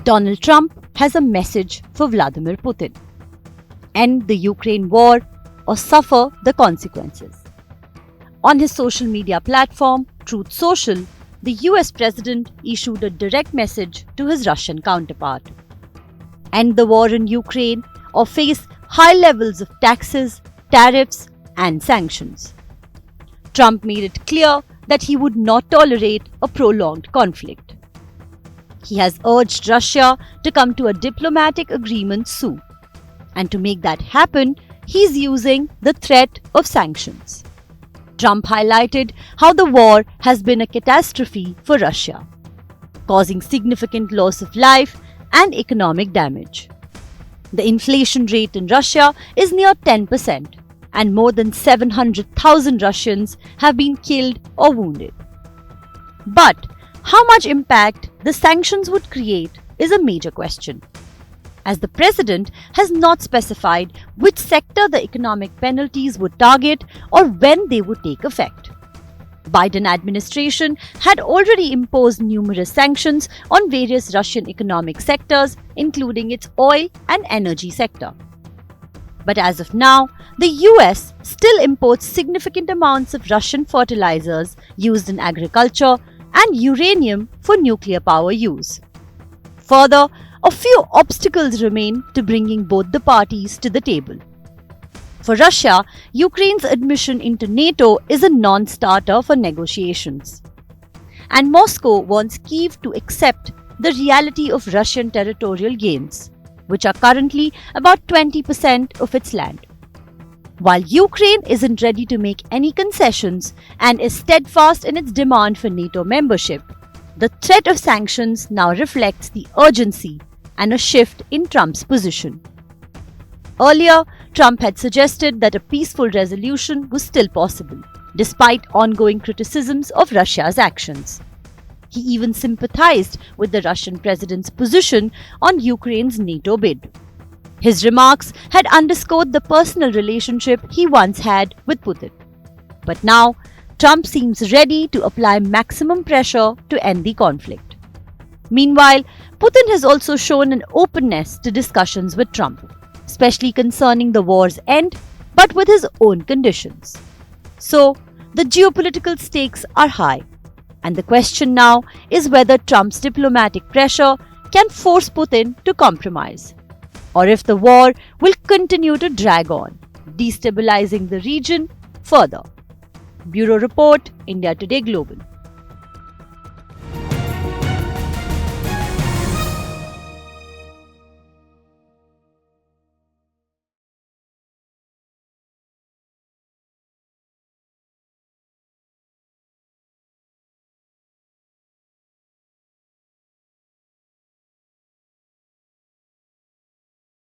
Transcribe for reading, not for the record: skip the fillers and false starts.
Donald Trump has a message for Vladimir Putin: end the Ukraine war or suffer the consequences. On his social media platform, Truth Social, the US president issued a direct message to his Russian counterpart: end the war in Ukraine or face high levels of taxes, tariffs, and sanctions. Trump made it clear that he would not tolerate a prolonged conflict. He has urged Russia to come to a diplomatic agreement soon. And to make that happen, he's using the threat of sanctions. Trump highlighted how the war has been a catastrophe for Russia, causing significant loss of life and economic damage. The inflation rate in Russia is near 10%, and more than 700,000 Russians have been killed or wounded. But how much impact the sanctions would create is a major question, as the president has not specified which sector the economic penalties would target or when they would take effect. Biden administration had already imposed numerous sanctions on various Russian economic sectors, including its oil and energy sector. But as of now, the US still imports significant amounts of Russian fertilizers used in agriculture and uranium for nuclear power use. Further, a few obstacles remain to bringing both the parties to the table. For Russia, Ukraine's admission into NATO is a non-starter for negotiations. And Moscow wants Kyiv to accept the reality of Russian territorial gains, which are currently about 20% of its land. While Ukraine isn't ready to make any concessions and is steadfast in its demand for NATO membership, the threat of sanctions now reflects the urgency and a shift in Trump's position. Earlier, Trump had suggested that a peaceful resolution was still possible, despite ongoing criticisms of Russia's actions. He even sympathized with the Russian president's position on Ukraine's NATO bid. His remarks had underscored the personal relationship he once had with Putin. But now, Trump seems ready to apply maximum pressure to end the conflict. Meanwhile, Putin has also shown an openness to discussions with Trump, especially concerning the war's end, but with his own conditions. So, the geopolitical stakes are high, and the question now is whether Trump's diplomatic pressure can force Putin to compromise, or if the war will continue to drag on, destabilizing the region further. Bureau Report, India Today Global.